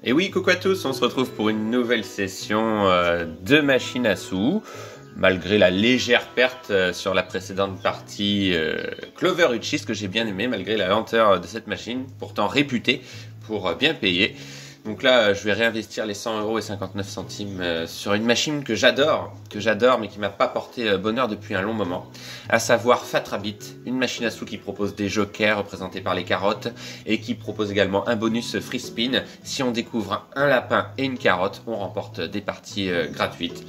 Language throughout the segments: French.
Et oui, coucou à tous, on se retrouve pour une nouvelle session de machine à sous. Malgré la légère perte sur la précédente partie Clover Uchis, que j'ai bien aimé, malgré la lenteur de cette machine, pourtant réputée pour bien payer. Donc là, je vais réinvestir les 100 € et 59 centimes sur une machine que j'adore, mais qui m'a pas porté bonheur depuis un long moment, à savoir Fatrabit, une machine à sous qui propose des jokers représentés par les carottes et qui propose également un bonus free spin. Si on découvre un lapin et une carotte, on remporte des parties gratuites.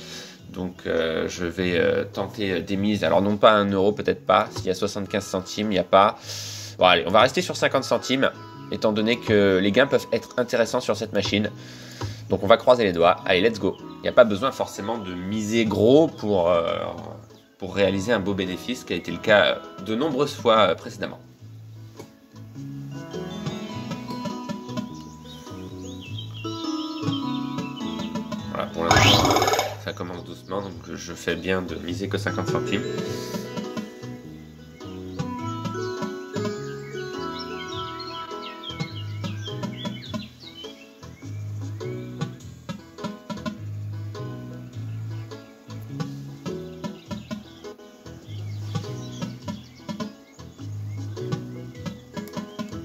Donc je vais tenter des mises, alors non pas 1 €, peut-être pas, s'il y a 75 centimes, il n'y a pas. Bon allez, on va rester sur 50 centimes. Étant donné que les gains peuvent être intéressants sur cette machine. Donc on va croiser les doigts. Allez, let's go. Il n'y a pas besoin forcément de miser gros pour réaliser un beau bénéfice, qui a été le cas de nombreuses fois précédemment. Voilà, pour l'instant, ça commence doucement, donc je fais bien de miser que 50 centimes.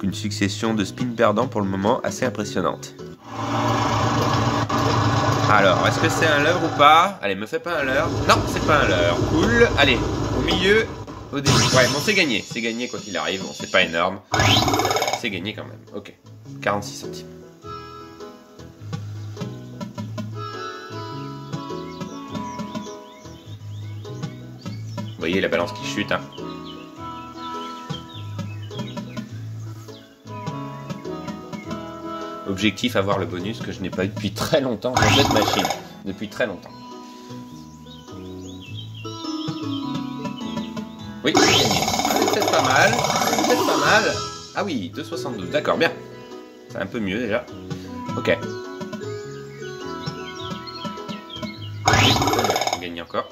Une succession de spins perdants pour le moment assez impressionnante. Alors, est-ce que c'est un leurre ou pas? Allez, me fais pas un leurre. Non, c'est pas un leurre. Cool. Allez, au milieu, au début. Ouais, bon, c'est gagné. C'est gagné quoi qu'il arrive. Bon, c'est pas énorme. C'est gagné quand même. Ok. 46 centimes. Vous voyez la balance qui chute, hein. Objectif, avoir le bonus que je n'ai pas eu depuis très longtemps dans cette machine. Depuis très longtemps. Oui, c'est gagné. Ah, c'est peut-être pas mal. C'est peut-être pas mal. Ah oui, 2,72. D'accord, bien. C'est un peu mieux déjà. Ok. On gagne encore.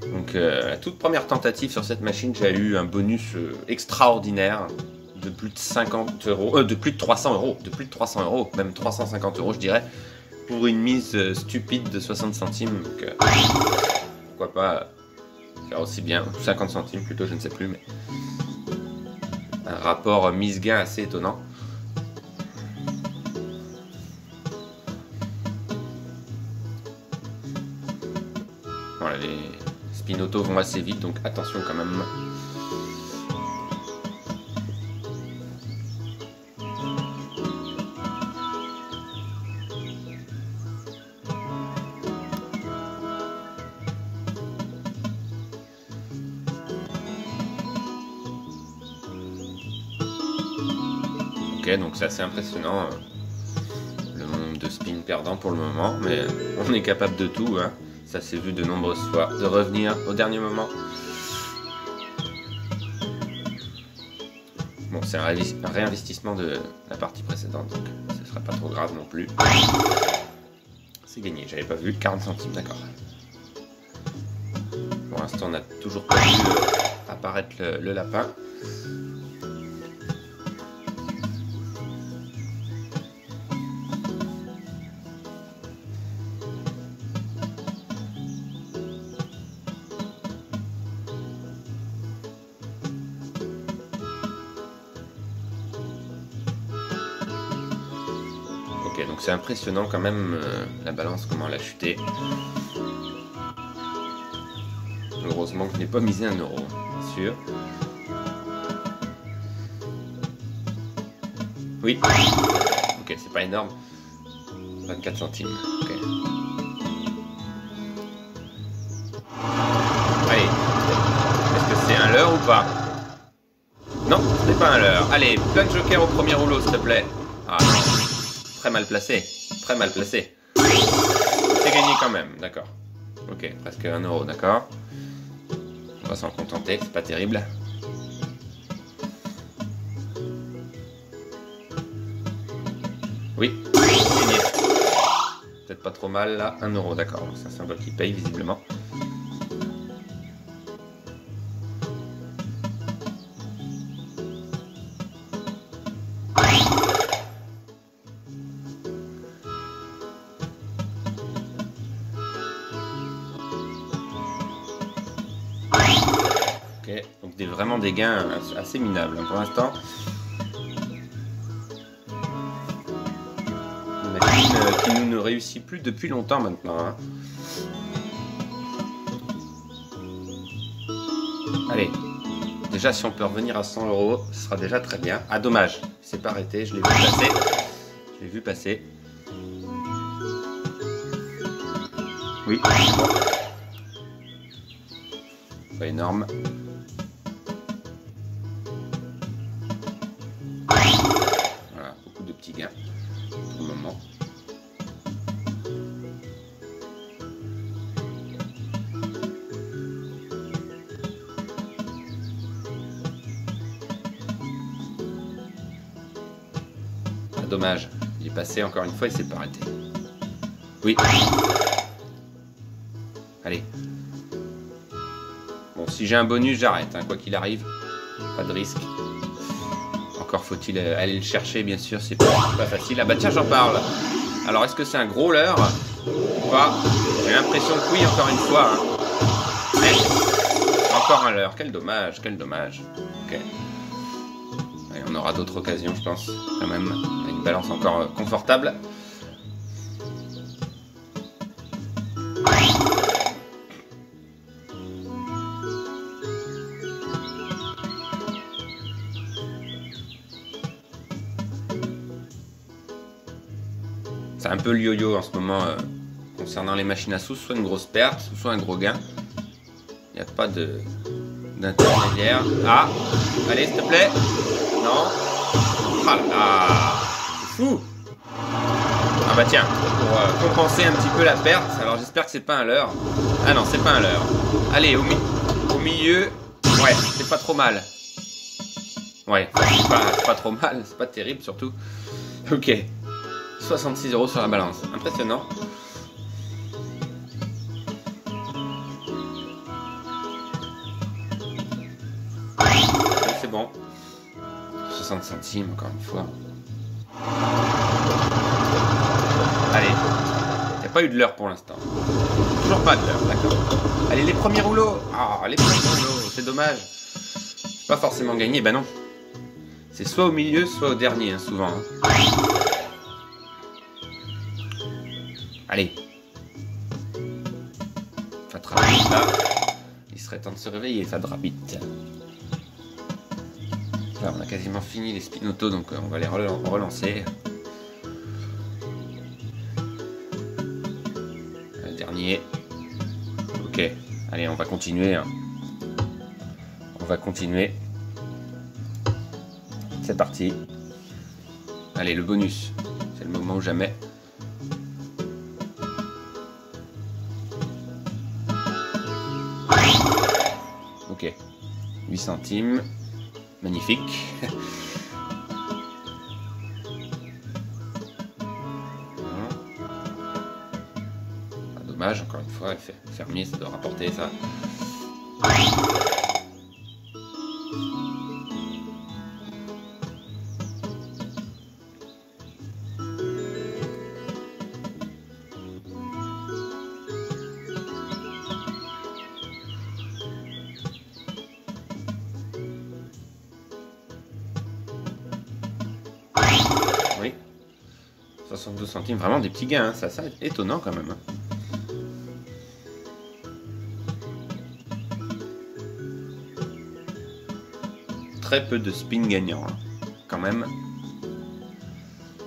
Donc, la toute première tentative sur cette machine, j'ai eu un bonus extraordinaire. De plus de 50 €, de plus de 300 €, de plus de 300 €, même 350 € je dirais, pour une mise stupide de 60 centimes. Donc, pourquoi pas faire aussi bien, 50 centimes plutôt, je ne sais plus, mais un rapport mise-gain assez étonnant. Voilà, les spin auto vont assez vite, donc attention quand même. Ok, donc c'est assez impressionnant le nombre de spins perdants pour le moment, mais on est capable de tout, hein. Ça s'est vu de nombreuses fois, de revenir au dernier moment. Bon, c'est un réinvestissement de la partie précédente, donc ce sera pas trop grave non plus. C'est gagné, j'avais pas vu, 40 centimes, d'accord. Pour l'instant, on n'a toujours pas vu apparaître le lapin. Ok, donc c'est impressionnant quand même la balance, comment elle a chuté. Heureusement que je n'ai pas misé 1 €, bien sûr. Oui. Ok, c'est pas énorme. 24 centimes. Ok. Allez. Est-ce que c'est un leurre ou pas? Non, ce n'est pas un leurre. Allez, plein de jokers au premier rouleau, s'il te plaît. Ah, très mal placé. Très mal placé. C'est gagné quand même, d'accord. Ok, presque 1 €, d'accord. On va s'en contenter, c'est pas terrible. Oui, gagné. Peut-être pas trop mal là, 1 €, d'accord. C'est un symbole qui paye visiblement. Donc vraiment des gains assez minables hein, pour l'instant. Une machine qui ne réussit plus depuis longtemps maintenant. Hein. Allez, déjà si on peut revenir à 100 €, ce sera déjà très bien. Ah dommage, il s'est pas arrêté, je l'ai vu passer. Je l'ai vu passer. Oui, bon. Pas énorme. Voilà, beaucoup de petits gains pour le moment. Ah, dommage, il est passé encore une fois, il s'est pas arrêté. Oui. Allez. Bon, si j'ai un bonus, j'arrête, hein, quoi qu'il arrive. Pas de risque. Encore faut-il aller le chercher, bien sûr, c'est pas facile. Ah bah tiens, j'en parle. Alors, est-ce que c'est un gros leurre ou pas? J'ai l'impression que oui, encore une fois. Hein. Mais, encore un leurre. Quel dommage, quel dommage. Ok. Allez, on aura d'autres occasions, je pense, quand même. On a une balance encore confortable. C'est un peu le yo-yo en ce moment concernant les machines à sous, soit une grosse perte, soit un gros gain. Il n'y a pas d'intermédiaire. Ah, allez, s'il te plaît. Non. Ah là, c'est fou. Ah bah tiens, pour compenser un petit peu la perte, alors j'espère que c'est pas un leurre. Ah non, c'est pas un leurre. Allez, au milieu. Ouais, c'est pas trop mal. Ouais, c'est pas trop mal, c'est pas terrible surtout. Ok. 66 € sur la balance. Impressionnant. C'est bon. 60 centimes, encore une fois. Allez. Il n'y a pas eu de leurre pour l'instant. Toujours pas de leurre, d'accord. Allez, les premiers rouleaux. Ah, les premiers rouleaux. C'est dommage. Pas forcément gagné, bah non. C'est soit au milieu, soit au dernier, hein, souvent. Hein. Allez. Fadrabit, là. Il serait temps de se réveiller, Fadrabit. Là, on a quasiment fini les spin auto, donc on va les relancer. Le dernier. Ok. Allez, on va continuer. Hein. On va continuer. C'est parti. Allez, le bonus. C'est le moment ou jamais. Ok, 8 centimes, magnifique. Ah, dommage, encore une fois, fermier, ça doit rapporter ça. Oui, 72 centimes, vraiment des petits gains, hein. Ça c'est étonnant quand même. Hein. Très peu de spin gagnants, hein. Quand même.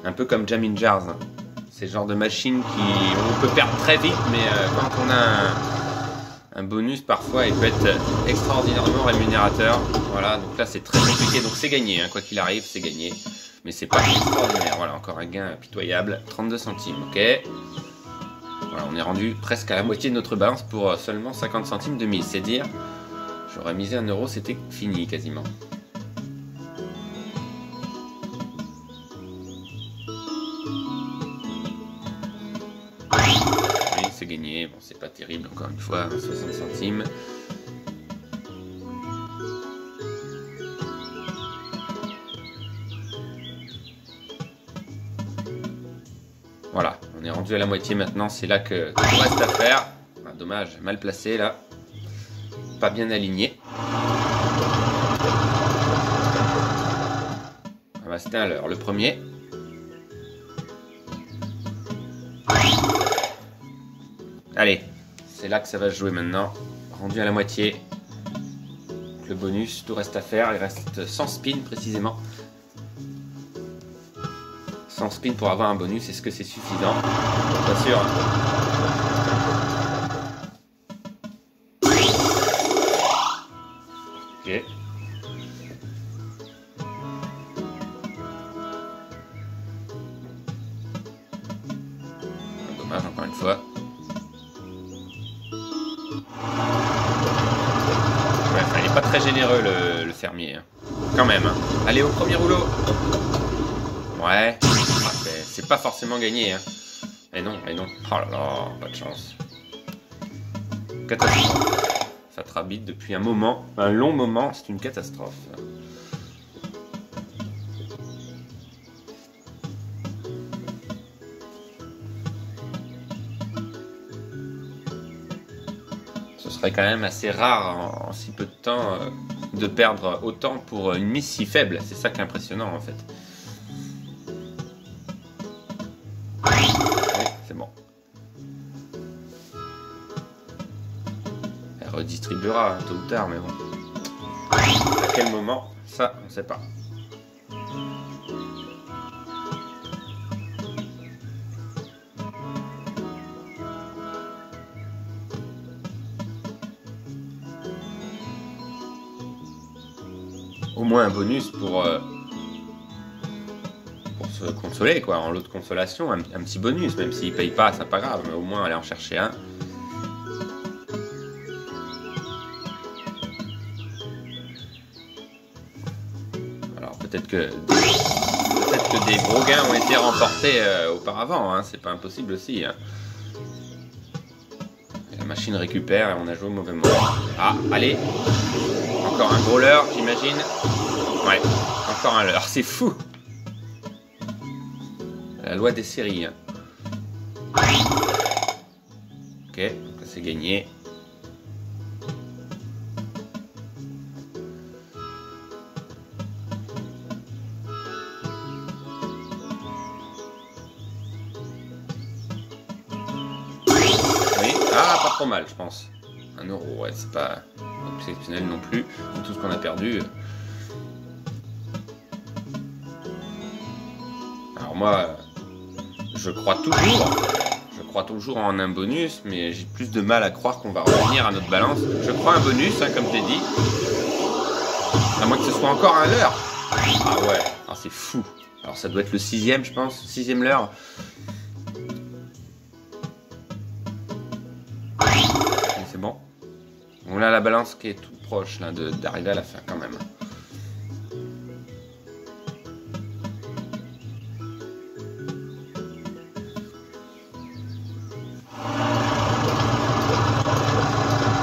Un peu comme Jamin Jars. Hein. C'est le genre de machine on peut perdre très vite, mais quand on a un bonus, parfois il peut être extraordinairement rémunérateur. Voilà, donc là c'est très compliqué, donc c'est gagné, hein. Quoi qu'il arrive, c'est gagné. Mais c'est pas extraordinaire. Voilà, encore un gain pitoyable. 32 centimes, ok. Voilà, on est rendu presque à la moitié de notre balance pour seulement 50 centimes de mise. C'est dire, j'aurais misé 1 €, c'était fini quasiment. Oui, c'est gagné. Bon, c'est pas terrible, encore une fois, 60 centimes. Voilà, on est rendu à la moitié maintenant, c'est là que tout reste à faire. Ah, dommage, mal placé là. Pas bien aligné. restait un leurre. Le premier. Allez, c'est là que ça va se jouer maintenant. Rendu à la moitié. Le bonus, tout reste à faire. Il reste 100 spins précisément. 100 spins pour avoir un bonus. Est-ce que c'est suffisant? Pas sûr. Ok. Dommage, encore une fois. Ouais, enfin, il n'est pas très généreux le fermier. Hein. Quand même. Hein. Allez, au premier rouleau. Ouais. Ah, c'est pas forcément gagné. Hein. Et non, et non. Oh là là, pas de chance. Catastrophe. Ça trabite depuis un moment, un long moment, c'est une catastrophe. Ce serait quand même assez rare en si peu de temps de perdre autant pour une mise si faible. C'est ça qui est impressionnant en fait. Oui, c'est bon. Elle redistribuera tôt ou tard, mais bon. À quel moment, ça, on ne sait pas. Au moins un bonus pour se consoler, quoi, en lot de consolation, un petit bonus, même s'il paye pas, c'est pas grave, mais au moins aller en chercher un. Alors peut-être que des gros gains ont été remportés auparavant, hein, c'est pas impossible aussi. Hein. La machine récupère et on a joué au mauvais moment. Ah, allez, encore un gros leurre, j'imagine. Ouais, encore un leurre, c'est fou. La loi des séries. Hein. Ok, donc c'est gagné. Oui, ah, pas trop mal, je pense. 1 euro, ouais, c'est pas exceptionnel non plus. C'est tout ce qu'on a perdu. Alors moi, je crois toujours en un bonus, mais j'ai plus de mal à croire qu'on va revenir à notre balance. Je crois un bonus, hein, comme je l'ai dit. À moins que ce soit encore un leurre. Ah ouais, ah, c'est fou. Alors ça doit être le 6e, je pense. 6e leurre. C'est bon. On a la balance qui est tout proche là d'arriver à la fin quand même.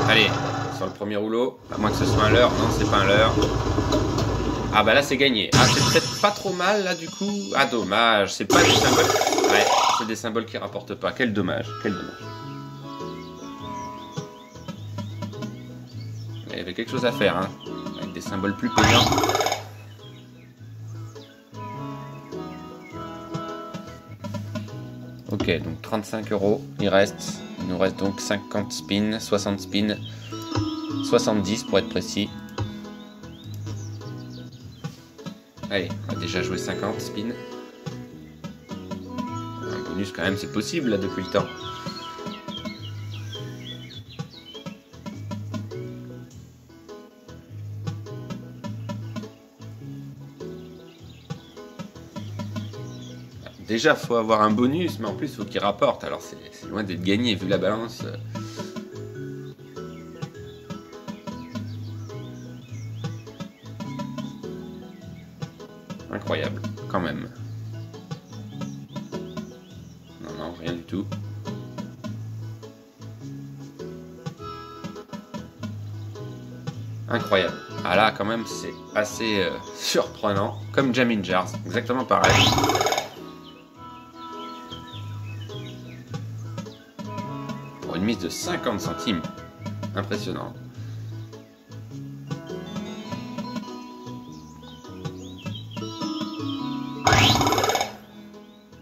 Allez, sur le premier rouleau, à moins que ce soit un leurre. Non, c'est pas un leurre. Ah bah là c'est gagné. Ah, c'est peut-être pas trop mal là du coup. Ah dommage, c'est pas des symboles. Ouais, c'est des symboles qui rapportent pas. Quel dommage, quel dommage. Il y avait quelque chose à faire, hein, avec des symboles plus payants. Ok, donc 35 €. Il nous reste donc 50 spins, 60 spins, 70 pour être précis. Allez, on va déjà jouer 50 spins. Un bonus quand même, c'est possible là depuis le temps. Déjà, faut avoir un bonus, mais en plus, il faut qu'il rapporte. Alors, c'est loin d'être gagné, vu la balance. Incroyable, quand même. Non, rien du tout. Incroyable. Ah là, quand même, c'est assez surprenant. Comme Jamin Jars, exactement pareil. Une mise de 50 centimes. Impressionnant.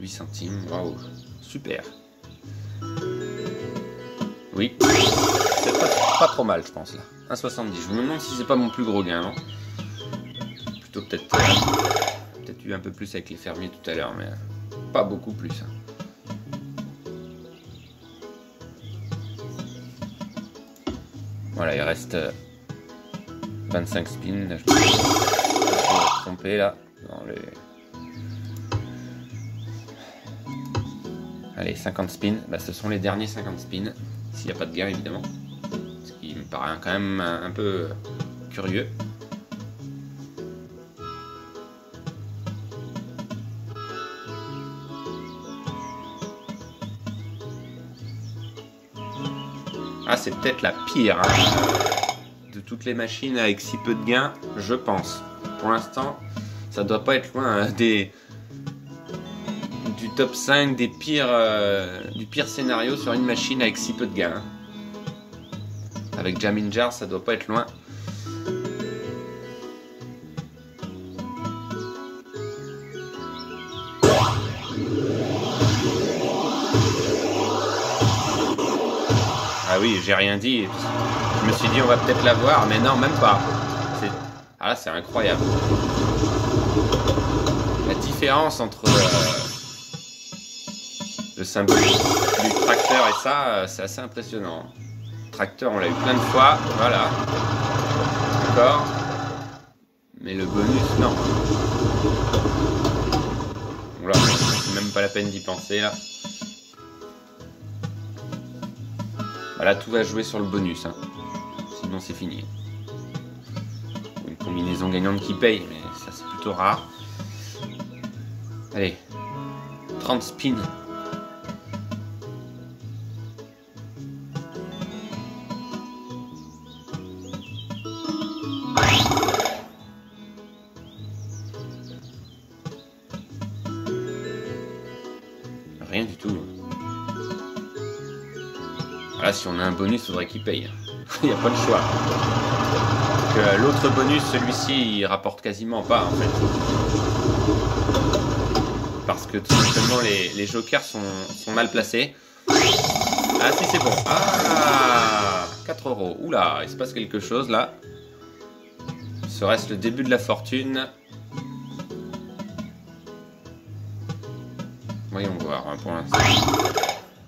8 centimes, waouh, super. Oui, c'est pas trop mal, je pense, là. 1,70. Je me demande si c'est pas mon plus gros gain, non? Plutôt peut-être eu un peu plus avec les fermiers tout à l'heure, mais pas beaucoup plus. Voilà, il reste 25 spins. Je peux me tromper là. Dans les... Allez, 50 spins. Bah, ce sont les derniers 50 spins. S'il n'y a pas de gain, évidemment. Ce qui me paraît quand même un peu curieux. Ah, c'est peut-être la pire de toutes les machines avec si peu de gains, je pense. Pour l'instant, ça doit pas être loin du top 5 des pires, du pire scénario sur une machine avec si peu de gains. Avec Jamin Jar, ça doit pas être loin. Ah oui, j'ai rien dit. Je me suis dit on va peut-être l'avoir, mais non, même pas. Ah là, c'est incroyable. La différence entre le symbole du tracteur et ça, c'est assez impressionnant. Le tracteur, on l'a eu plein de fois, voilà. D'accord. Mais le bonus, non. Voilà, c'est même pas la peine d'y penser là. Là, tout va jouer sur le bonus, hein. Sinon c'est fini. Une combinaison gagnante qui paye, mais ça c'est plutôt rare. Allez, 30 spins. Rien du tout. Là, si on a un bonus, il faudrait qu'il paye. Il n'y a pas de choix. L'autre bonus, celui-ci, il rapporte quasiment pas, en fait. Parce que tout simplement, les jokers sont mal placés. Ah, si, c'est bon. Ah, 4 €. Oula, il se passe quelque chose, là. Serait-ce le début de la fortune? Voyons voir, hein, pour l'instant.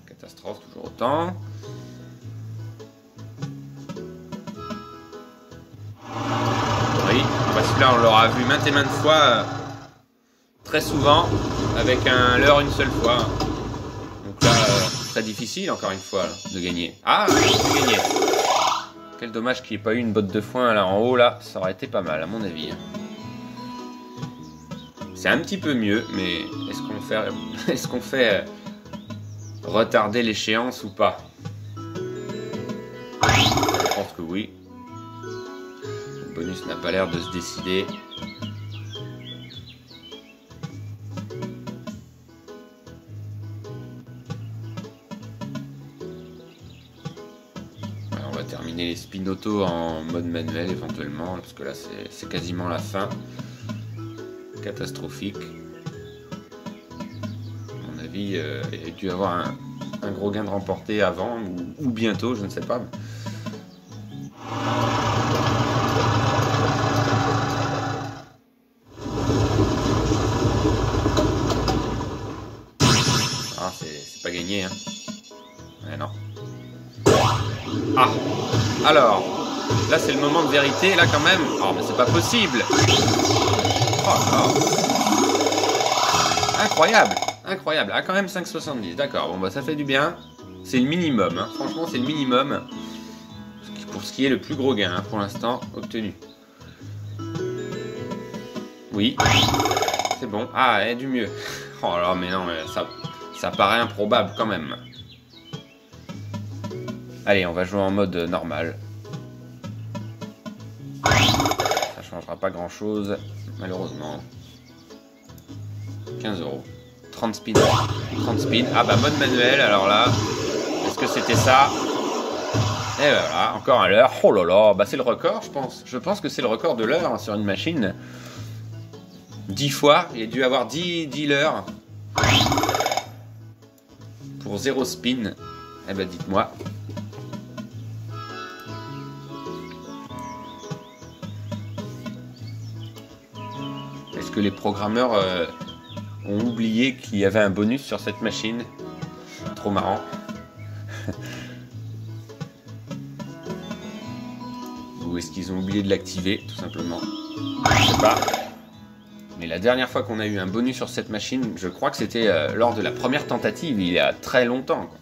Catastrophe, toujours autant. Oui, celui-là on l'aura vu maintes et maintes fois, très souvent, avec un leurre une seule fois. Donc là, très difficile encore une fois là, de gagner. Ah, j'ai gagné. Quel dommage qu'il n'y ait pas eu une botte de foin là en haut, là, ça aurait été pas mal à mon avis. C'est un petit peu mieux, mais est-ce qu'on fait retarder l'échéance ou pas? Je pense que oui. Le bonus n'a pas l'air de se décider. Alors, on va terminer les spin auto en mode manuel éventuellement, parce que là c'est quasiment la fin. Catastrophique. À mon avis, il a dû avoir un gros gain de remporté avant ou bientôt, je ne sais pas. Ah, c'est pas gagné, hein. Ouais, non. Ah, alors, là c'est le moment de vérité, là quand même. Oh, mais c'est pas possible. Oh, oh. Incroyable, incroyable. Ah, quand même 5,70. D'accord, bon bah ça fait du bien. C'est le minimum, hein. Franchement c'est le minimum. Pour ce qui est le plus gros gain, hein, pour l'instant, obtenu. Oui, c'est bon. Ah, et du mieux. Oh là, mais non, mais ça paraît improbable quand même. Allez, on va jouer en mode normal. Ça changera pas grand chose, malheureusement. 15 €. 30 spins. 30 spins. Ah bah mode manuel, alors là, est-ce que c'était ça? Et voilà, encore un leurre. Oh là là, bah c'est le record, je pense. Je pense que c'est le record de l'heure, hein, sur une machine. 10 fois, il a dû avoir 10 leurres. Pour 0 spin, eh ben dites-moi. Est-ce que les programmeurs ont oublié qu'il y avait un bonus sur cette machine? Trop marrant. Ou est-ce qu'ils ont oublié de l'activer, tout simplement? Je sais pas. Mais la dernière fois qu'on a eu un bonus sur cette machine, je crois que c'était lors de la première tentative, il y a très longtemps, quoi.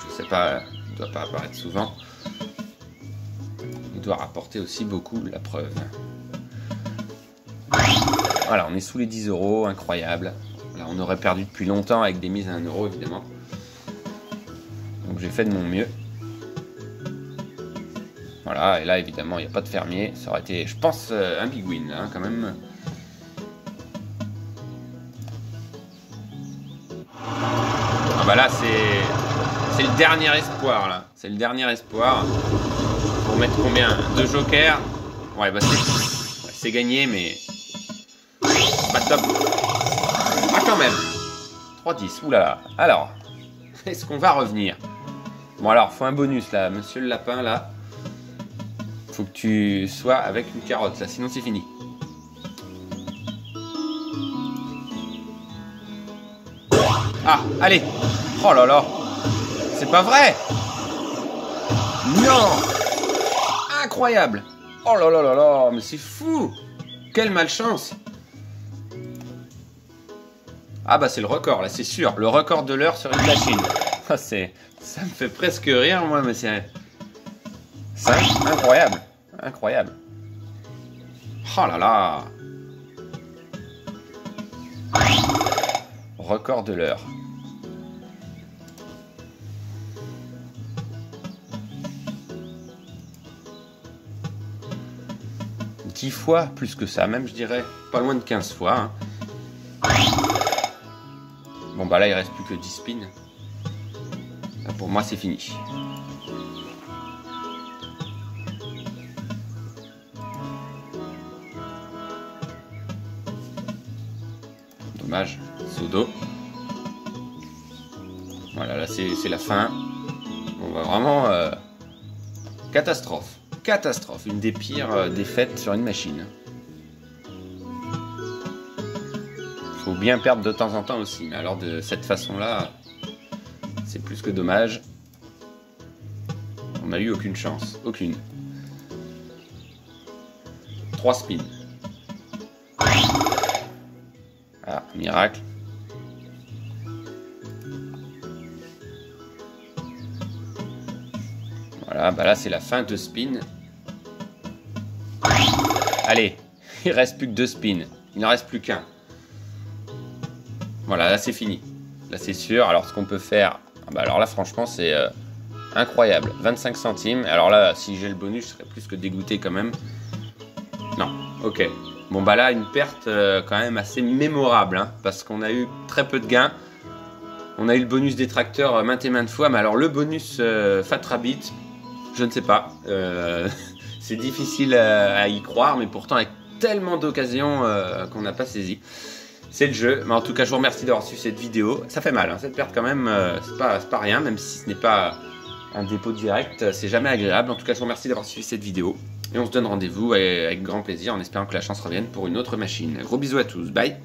Je sais pas, il ne doit pas apparaître souvent. Il doit rapporter aussi beaucoup, la preuve. Voilà, on est sous les 10 €, incroyable. Là, on aurait perdu depuis longtemps avec des mises à 1 €, évidemment. Donc j'ai fait de mon mieux. Voilà, et là, évidemment, il n'y a pas de fermier. Ça aurait été, je pense, un big win, hein, quand même. Ah bah là, c'est le dernier espoir, là. C'est le dernier espoir. Pour mettre combien? 2 jokers. Ouais, bah c'est gagné, mais... pas top. Ah, quand même. 3-10, oulala. Alors, est-ce qu'on va revenir? Bon, alors, faut un bonus, là. Monsieur le lapin, là. Faut que tu sois avec une carotte, là. Sinon, c'est fini. Ah, allez. Oh là là. C'est pas vrai. Non. Incroyable. Oh là là là là. Mais c'est fou. Quelle malchance. Ah bah c'est le record, là, c'est sûr. Le record de l'heure sur une machine. Ah, ça me fait presque rire, moi, mais c'est incroyable. Incroyable. Oh là là. Record de l'heure. « 10 fois plus que ça, même je dirais pas loin de 15 fois. Hein. Bon bah là il reste plus que 10 spins. Là, pour moi c'est fini. Dommage, Sodo. Voilà, là c'est la fin. On va vraiment... catastrophe. Catastrophe. Une des pires défaites sur une machine. Faut bien perdre de temps en temps aussi. Mais alors de cette façon-là, c'est plus que dommage. On n'a eu aucune chance. Aucune. 3 spins. Ah, miracle. Voilà, bah là c'est la fin de spin. Allez, il reste plus que 2 spins. Il n'en reste plus qu'un. Voilà, là c'est fini. Là c'est sûr. Alors ce qu'on peut faire... bah alors là franchement c'est incroyable. 25 centimes. Alors là, si j'ai le bonus, je serais plus que dégoûté quand même. Non, ok. Bon bah là, une perte quand même assez mémorable. Hein, parce qu'on a eu très peu de gains. On a eu le bonus des tracteurs maintes et maintes fois. Mais alors le bonus Fat Rabbit... je ne sais pas, c'est difficile à y croire, mais pourtant avec tellement d'occasions qu'on n'a pas saisi. C'est le jeu, mais en tout cas je vous remercie d'avoir suivi cette vidéo. Ça fait mal, hein, cette perte quand même, c'est pas rien, même si ce n'est pas un dépôt direct, c'est jamais agréable. En tout cas je vous remercie d'avoir suivi cette vidéo, et on se donne rendez-vous avec grand plaisir en espérant que la chance revienne pour une autre machine. Gros bisous à tous, bye.